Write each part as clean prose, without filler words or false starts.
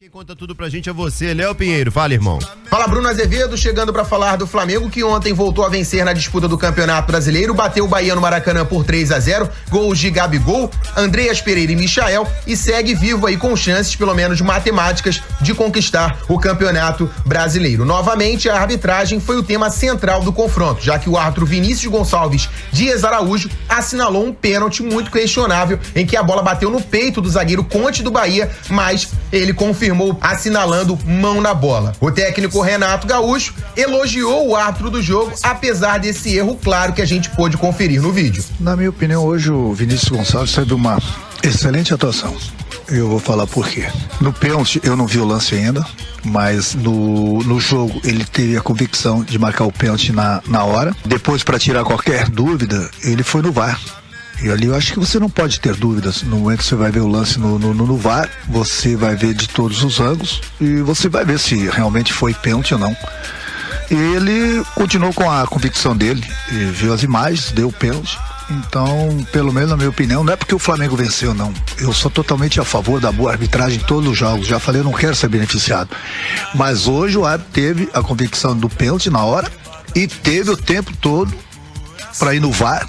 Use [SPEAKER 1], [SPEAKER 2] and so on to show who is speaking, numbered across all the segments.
[SPEAKER 1] Quem conta tudo pra gente é você, Léo Pinheiro. Fala, irmão.
[SPEAKER 2] Fala, Bruno Azevedo, chegando pra falar do Flamengo, que ontem voltou a vencer na disputa do Campeonato Brasileiro, bateu o Bahia no Maracanã por 3-0, gols de Gabigol, Andreas Pereira e Michael, e segue vivo aí com chances, pelo menos matemáticas, de conquistar o Campeonato Brasileiro. Novamente, a arbitragem foi o tema central do confronto, já que o árbitro Vinícius Gonçalves Dias Araújo assinalou um pênalti muito questionável, em que a bola bateu no peito do zagueiro Conte do Bahia, mas ele confirmou assinalando mão na bola. O técnico Renato Gaúcho elogiou o árbitro do jogo, apesar desse erro claro que a gente pôde conferir no vídeo.
[SPEAKER 3] Na minha opinião, hoje o Vinícius Gonçalves teve uma excelente atuação. Eu vou falar por quê. No pênalti eu não vi o lance ainda, mas no jogo ele teve a convicção de marcar o pênalti na hora. Depois, para tirar qualquer dúvida, ele foi no VAR. E ali eu acho que você não pode ter dúvidas. No momento que você vai ver o lance no VAR, você vai ver de todos os ângulos e você vai ver se realmente foi pênalti ou não. E ele continuou com a convicção dele, e viu as imagens, deu o pênalti. Então, pelo menos na minha opinião, não é porque o Flamengo venceu, não. Eu sou totalmente a favor da boa arbitragem em todos os jogos. Já falei, eu não quero ser beneficiado. Mas hoje o árbitro teve a convicção do pênalti na hora e teve o tempo todo para ir no VAR.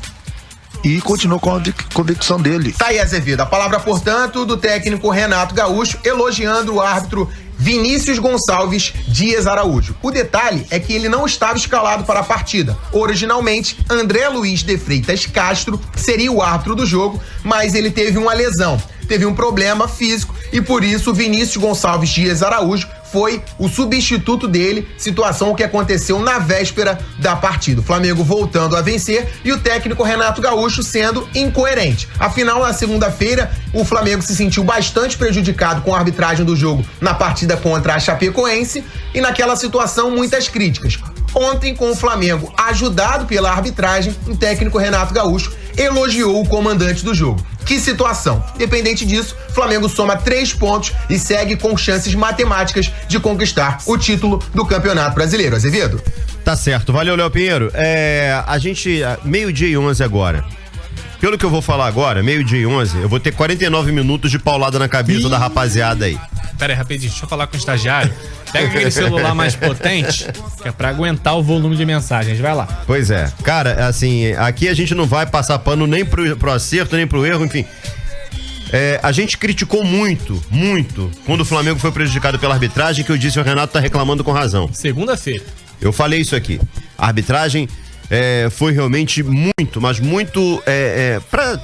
[SPEAKER 3] E continuou com a convicção dele.
[SPEAKER 2] Tá aí, Azevedo. A palavra, portanto, do técnico Renato Gaúcho, elogiando o árbitro Vinícius Gonçalves Dias Araújo. O detalhe é que ele não estava escalado para a partida. Originalmente, André Luiz de Freitas Castro seria o árbitro do jogo, mas ele teve uma lesão, teve um problema físico e por isso Vinícius Gonçalves Dias Araújo foi o substituto dele, situação que aconteceu na véspera da partida. O Flamengo voltando a vencer e o técnico Renato Gaúcho sendo incoerente. Afinal, na segunda-feira, o Flamengo se sentiu bastante prejudicado com a arbitragem do jogo na partida contra a Chapecoense e naquela situação muitas críticas. Ontem, com o Flamengo ajudado pela arbitragem, o técnico Renato Gaúcho elogiou o comandante do jogo. Que situação! Independente disso, o Flamengo soma 3 pontos e segue com chances matemáticas de conquistar o título do Campeonato Brasileiro. Azevedo?
[SPEAKER 1] Tá certo, valeu, Léo Pinheiro. A gente, 12:11 agora. Pelo que eu vou falar agora, 12:11, eu vou ter 49 minutos de paulada na cabeça da rapaziada aí.
[SPEAKER 4] Pera aí, rapidinho, deixa eu falar com o estagiário. Pega aquele celular mais potente, que é pra aguentar o volume de mensagens. Vai lá.
[SPEAKER 1] Pois é. Cara, assim, aqui a gente não vai passar pano nem pro acerto, nem pro erro, enfim. A gente criticou muito quando o Flamengo foi prejudicado pela arbitragem, que eu disse, o Renato tá reclamando com razão.
[SPEAKER 4] Segunda-feira.
[SPEAKER 1] Eu falei isso aqui. A arbitragem foi realmente muito, mas muito, pra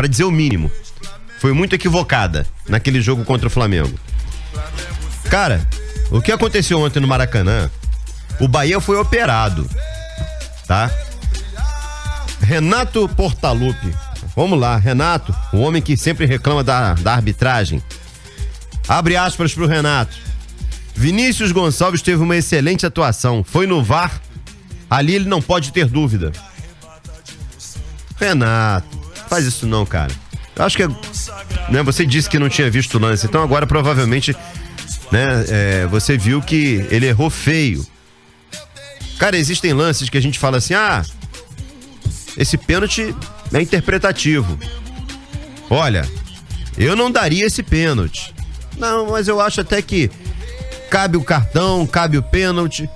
[SPEAKER 1] dizer o mínimo, foi muito equivocada naquele jogo contra o Flamengo. Cara, o que aconteceu ontem no Maracanã, o Bahia foi operado, tá? Renato Portaluppi, vamos lá, Renato, o homem que sempre reclama da arbitragem. Abre aspas pro Renato. Vinícius Gonçalves teve uma excelente atuação, foi no VAR, ali ele não pode ter dúvida. Renato, faz isso não, cara. Eu acho que você disse que não tinha visto o lance, então agora provavelmente você viu que ele errou feio. Cara, existem lances que a gente fala assim, esse pênalti é interpretativo. Olha, eu não daria esse pênalti. Não, mas eu acho até que cabe o cartão, cabe o pênalti.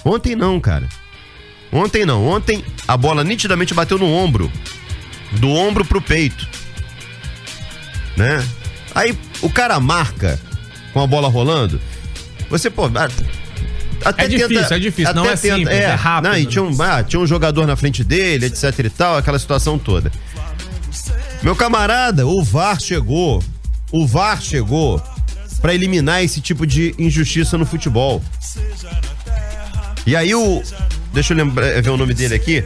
[SPEAKER 1] Ontem não, cara. Ontem não. Ontem a bola nitidamente bateu no ombro. Do ombro pro peito. Né? Aí o cara marca com a bola rolando. Você, até
[SPEAKER 4] é difícil, não é simples, é rápido.
[SPEAKER 1] Não, e tinha um jogador na frente dele, etc e tal, aquela situação toda. Meu camarada, o VAR chegou pra eliminar esse tipo de injustiça no futebol. E aí deixa eu ver o nome dele aqui,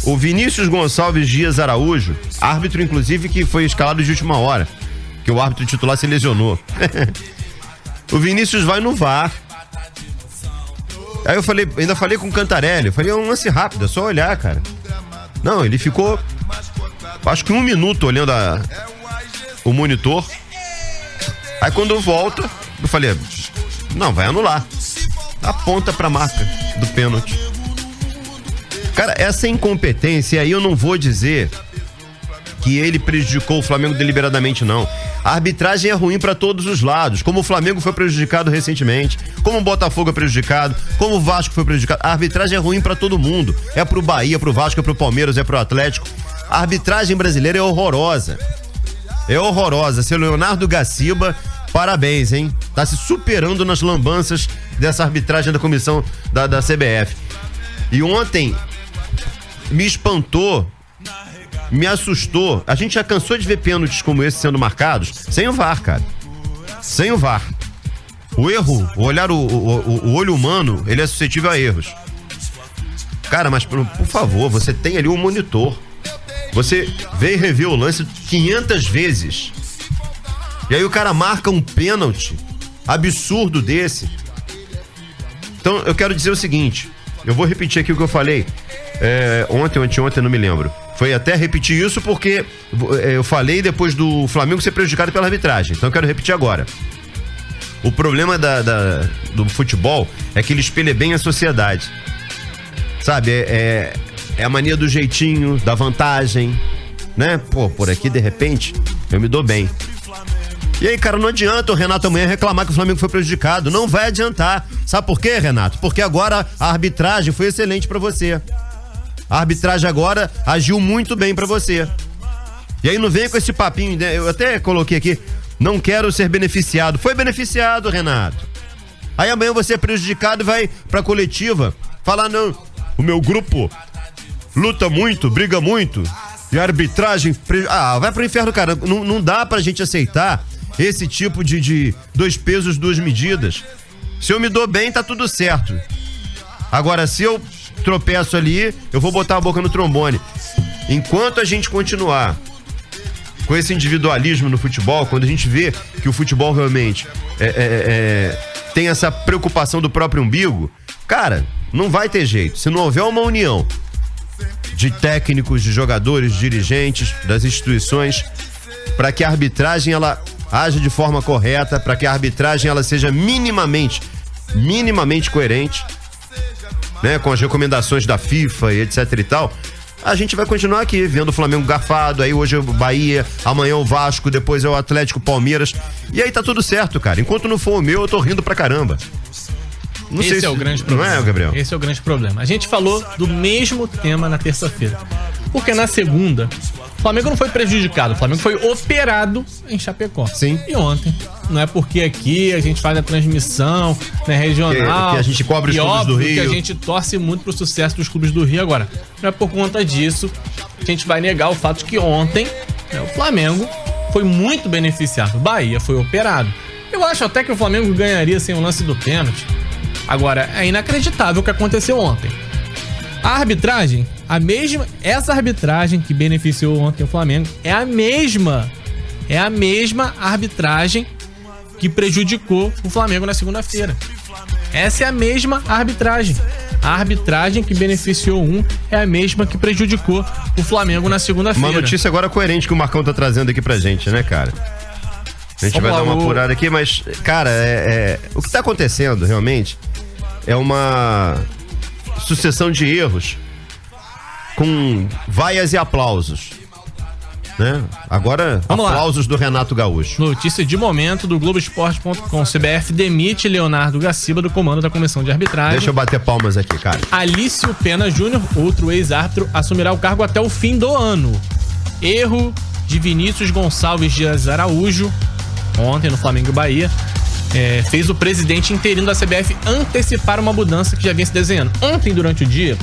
[SPEAKER 1] o Vinícius Gonçalves Dias Araújo, árbitro inclusive que foi escalado de última hora, que o árbitro titular se lesionou. O Vinícius vai no VAR. Aí eu ainda falei com o Cantarelli, falei, é um lance rápido, é só olhar, cara. Não, ele ficou acho que 1 minuto olhando o monitor. Aí quando volta, eu falei, não, vai anular. Aponta pra marca do pênalti. Cara, essa incompetência aí eu não vou dizer que que ele prejudicou o Flamengo deliberadamente, não. A arbitragem é ruim para todos os lados, como o Flamengo foi prejudicado recentemente, como o Botafogo é prejudicado, como o Vasco foi prejudicado. A arbitragem é ruim para todo mundo. É pro Bahia, pro Vasco, é pro Palmeiras, é pro Atlético. A arbitragem brasileira é horrorosa. É horrorosa. Seu Leonardo Gaciba, parabéns, hein? Tá se superando nas lambanças dessa arbitragem da comissão da CBF. E ontem me espantou, me assustou. A gente já cansou de ver pênaltis como esse sendo marcados sem o VAR, cara. Sem o VAR. O erro, o olhar, o olho humano, ele é suscetível a erros. Cara, mas por favor, você tem ali um monitor. Você vê e revê o lance 500 vezes. E aí o cara marca um pênalti absurdo desse. Então eu quero dizer o seguinte, eu vou repetir aqui o que eu falei ontem, anteontem, não me lembro. Foi até repetir isso porque eu falei depois do Flamengo ser prejudicado pela arbitragem. Então eu quero repetir agora. O problema do futebol é que ele espelha bem a sociedade. Sabe, é a mania do jeitinho, da vantagem, né? Pô, por aqui de repente eu me dou bem. E aí, cara, não adianta o Renato amanhã reclamar que o Flamengo foi prejudicado. Não vai adiantar. Sabe por quê, Renato? Porque agora a arbitragem foi excelente pra você. A arbitragem agora agiu muito bem pra você. E aí não vem com esse papinho, né? Eu até coloquei aqui, não quero ser beneficiado. Foi beneficiado, Renato. Aí amanhã você é prejudicado e vai pra coletiva falar, não, o meu grupo luta muito, briga muito. E a arbitragem... vai pro inferno, cara. Não dá pra gente aceitar esse tipo de dois pesos, duas medidas. Se eu me dou bem, tá tudo certo. Agora, se eu tropeço ali, eu vou botar a boca no trombone. Enquanto a gente continuar com esse individualismo no futebol, quando a gente vê que o futebol realmente tem essa preocupação do próprio umbigo, cara, não vai ter jeito. Se não houver uma união de técnicos, de jogadores, de dirigentes, das instituições, para que a arbitragem ela haja de forma correta, para que a arbitragem ela seja minimamente coerente, né, com as recomendações da FIFA e etc e tal, a gente vai continuar aqui vendo o Flamengo garfado, aí hoje é o Bahia, amanhã o Vasco, depois é o Atlético, Palmeiras, e aí tá tudo certo, cara. Enquanto não for o meu, eu tô rindo pra caramba. Não
[SPEAKER 4] Esse é o grande problema.
[SPEAKER 1] Não é, Gabriel?
[SPEAKER 4] Esse é o grande problema. A gente falou do mesmo tema na terça-feira. Porque na segunda, o Flamengo não foi prejudicado, o Flamengo foi operado em Chapecó.
[SPEAKER 1] Sim.
[SPEAKER 4] E ontem, não é porque aqui a gente faz a transmissão, né, regional.
[SPEAKER 1] Que a gente cobre os clubes do Rio.
[SPEAKER 4] Que a gente torce muito pro sucesso dos clubes do Rio agora. Não é por conta disso que a gente vai negar o fato de que ontem, né, o Flamengo foi muito beneficiado. O Bahia foi operado. Eu acho até que o Flamengo ganharia sem o lance do pênalti. Agora, é inacreditável o que aconteceu ontem. A arbitragem, essa arbitragem que beneficiou ontem o Flamengo, é a mesma arbitragem que prejudicou o Flamengo na segunda-feira. Essa é a mesma arbitragem. A arbitragem que beneficiou é a mesma que prejudicou o Flamengo na segunda-feira.
[SPEAKER 1] Uma notícia agora coerente que o Marcão tá trazendo aqui pra gente, né, cara? A gente vai dar uma apurada aqui, mas, cara, o que tá acontecendo realmente é uma sucessão de erros com vaias e aplausos, né? Agora, aplausos do Renato Gaúcho.
[SPEAKER 4] Notícia de momento do Globoesporte.com. CBF demite Leonardo Gaciba do comando da comissão de arbitragem.
[SPEAKER 1] Deixa eu bater palmas aqui, cara.
[SPEAKER 4] Alício Pena Júnior, outro ex-árbitro, assumirá o cargo até o fim do ano. Erro de Vinícius Gonçalves Dias Araújo, ontem no Flamengo e Bahia, fez o presidente interino da CBF antecipar uma mudança que já vinha se desenhando. Ontem, durante o dia,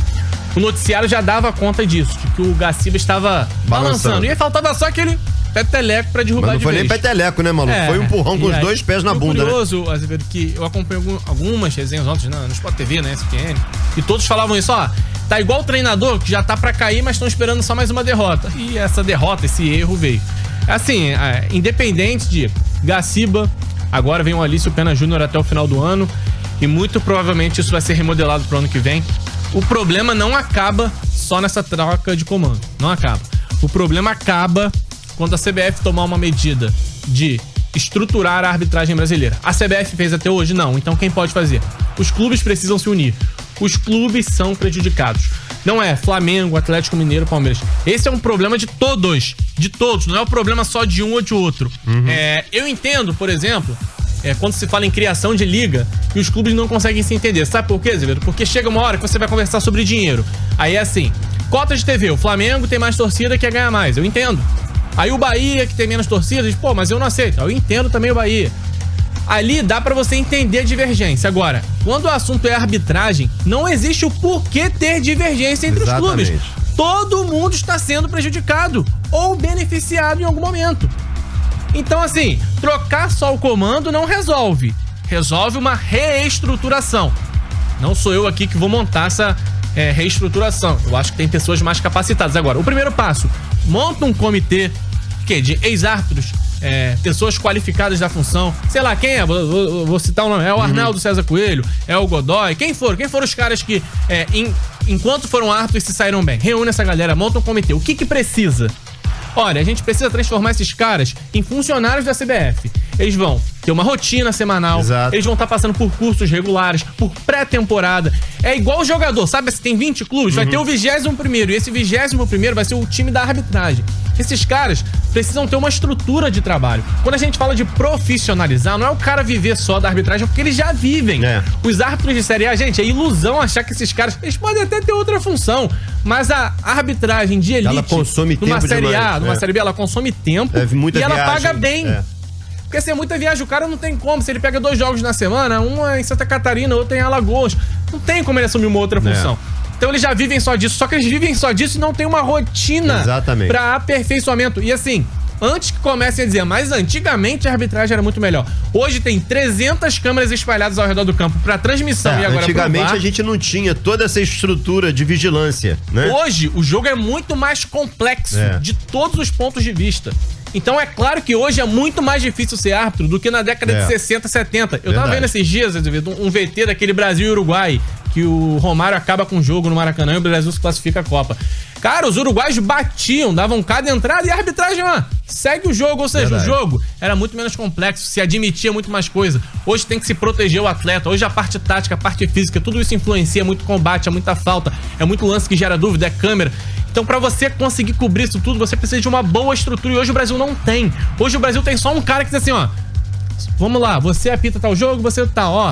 [SPEAKER 4] o noticiário já dava conta disso, de que o Gaciba estava balançando. E aí faltava só aquele peteleco pra derrubar de vez.
[SPEAKER 1] Mas não foi nem peteleco, né, maluco? Foi um empurrão com os dois pés na bunda,
[SPEAKER 4] curioso, né? Azevedo, que eu acompanho algumas resenhas ontem no Sport TV, na ESPN, e todos falavam isso, tá igual o treinador que já tá pra cair, mas estão esperando só mais uma derrota. E essa derrota, esse erro veio. Assim, independente de Gaciba, agora vem o Alício Pena Júnior até o final do ano e muito provavelmente isso vai ser remodelado pro ano que vem. O problema não acaba só nessa troca de comando, não acaba. O problema acaba quando a CBF tomar uma medida de estruturar a arbitragem brasileira. A CBF fez até hoje? Não. Então quem pode fazer? Os clubes precisam se unir. Os clubes são prejudicados. Não é Flamengo, Atlético Mineiro, Palmeiras. Esse é um problema de todos. De todos. Não é um problema só de um ou de outro. Eu entendo, por exemplo, quando se fala em criação de liga, que os clubes não conseguem se entender. Sabe por quê, Zé? Porque chega uma hora que você vai conversar sobre dinheiro. Aí é assim, cota de TV, o Flamengo tem mais torcida, quer ganhar mais. Eu entendo. Aí o Bahia, que tem menos torcida, diz, pô, mas eu não aceito. Eu entendo também o Bahia. Ali dá pra você entender a divergência. Agora, quando o assunto é arbitragem, não existe o porquê ter divergência entre os clubes. Todo mundo está sendo prejudicado ou beneficiado em algum momento. Então, assim, trocar só o comando não resolve. Resolve uma reestruturação. Não sou eu aqui que vou montar essa reestruturação. Eu acho que tem pessoas mais capacitadas. Agora, o primeiro passo, monta um comitê de ex-árbitros, pessoas qualificadas da função, sei lá, quem é? Vou citar o nome, é o Arnaldo César Coelho, é o Godoy, quem foram os caras que, enquanto foram árbitros, se saíram bem? Reúne essa galera, monta um comitê. O que precisa? Olha, a gente precisa transformar esses caras em funcionários da CBF. Eles vão ter uma rotina semanal, eles vão estar passando por cursos regulares, por pré-temporada. É igual o jogador, sabe? Se tem 20 clubes, vai ter o 21º, e esse 21º vai ser o time da arbitragem. Esses caras precisam ter uma estrutura de trabalho. Quando a gente fala de profissionalizar, não é o cara viver só da arbitragem, porque eles já vivem. Os árbitros de Série A, gente, é ilusão achar que esses caras, eles podem até ter outra função, mas a arbitragem de elite,
[SPEAKER 1] ela consome
[SPEAKER 4] numa
[SPEAKER 1] tempo
[SPEAKER 4] Série
[SPEAKER 1] demais,
[SPEAKER 4] A, numa Série B, ela consome tempo
[SPEAKER 1] muita
[SPEAKER 4] e ela
[SPEAKER 1] viagem,
[SPEAKER 4] paga bem. Porque se é muita viagem, o cara não tem como. Se ele pega 2 jogos na semana, um é em Santa Catarina, outro é em Alagoas, não tem como ele assumir uma outra função. Então eles já vivem só disso, só que eles vivem só disso e não tem uma rotina pra aperfeiçoamento. E assim, antes que comecem a dizer, mas antigamente a arbitragem era muito melhor. Hoje tem 300 câmeras espalhadas ao redor do campo pra transmissão e agora
[SPEAKER 1] antigamente a gente não tinha toda essa estrutura de vigilância, né?
[SPEAKER 4] Hoje o jogo é muito mais complexo de todos os pontos de vista. Então é claro que hoje é muito mais difícil ser árbitro do que na década de 60, 70. Eu tava vendo esses dias, um VT daquele Brasil e Uruguai, que o Romário acaba com o jogo no Maracanã e o Brasil se classifica a Copa. Cara, os uruguaios batiam, davam cada entrada e a arbitragem, segue o jogo. Ou seja, o jogo era muito menos complexo, se admitia muito mais coisa. Hoje tem que se proteger o atleta. Hoje a parte tática, a parte física, tudo isso influencia, muito combate, é muita falta, é muito lance que gera dúvida, é câmera. Então, pra você conseguir cobrir isso tudo, você precisa de uma boa estrutura e hoje o Brasil não tem. Hoje o Brasil tem só um cara que diz assim, vamos lá, você apita tal jogo, você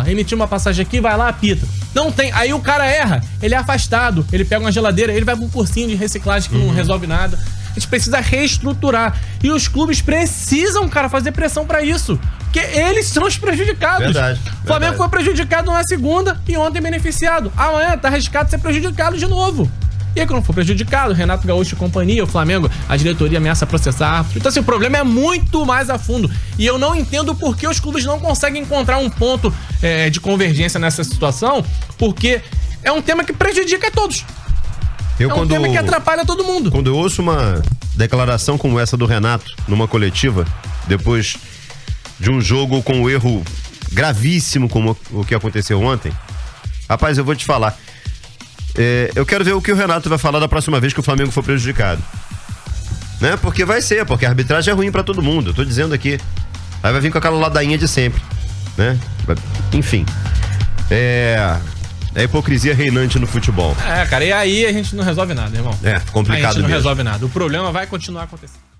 [SPEAKER 4] emitiu uma passagem aqui, vai lá, apita. Não tem. Aí o cara erra, ele é afastado, ele pega uma geladeira, ele vai pra um cursinho de reciclagem que não resolve nada. A gente precisa reestruturar. E os clubes precisam, cara, fazer pressão pra isso. Porque eles são os prejudicados. O Flamengo foi prejudicado na segunda e ontem beneficiado. Amanhã tá arriscado ser prejudicado de novo. E aí, quando for prejudicado, Renato Gaúcho e companhia, o Flamengo, a diretoria ameaça processar árbitro. Então, assim, o problema é muito mais a fundo. E eu não entendo por que os clubes não conseguem encontrar um ponto de convergência nessa situação, porque é um tema que prejudica a todos. Um tema que atrapalha todo mundo.
[SPEAKER 1] Quando eu ouço uma declaração como essa do Renato, numa coletiva, depois de um jogo com um erro gravíssimo como o que aconteceu ontem, rapaz, eu vou te falar. Eu quero ver o que o Renato vai falar da próxima vez que o Flamengo for prejudicado. Né? Porque a arbitragem é ruim pra todo mundo, eu tô dizendo aqui. Aí vai vir com aquela ladainha de sempre, né? Enfim. É a hipocrisia reinante no futebol.
[SPEAKER 4] Cara, e aí a gente não resolve nada, irmão.
[SPEAKER 1] Complicado mesmo.
[SPEAKER 4] A gente não resolve nada. O problema vai continuar acontecendo.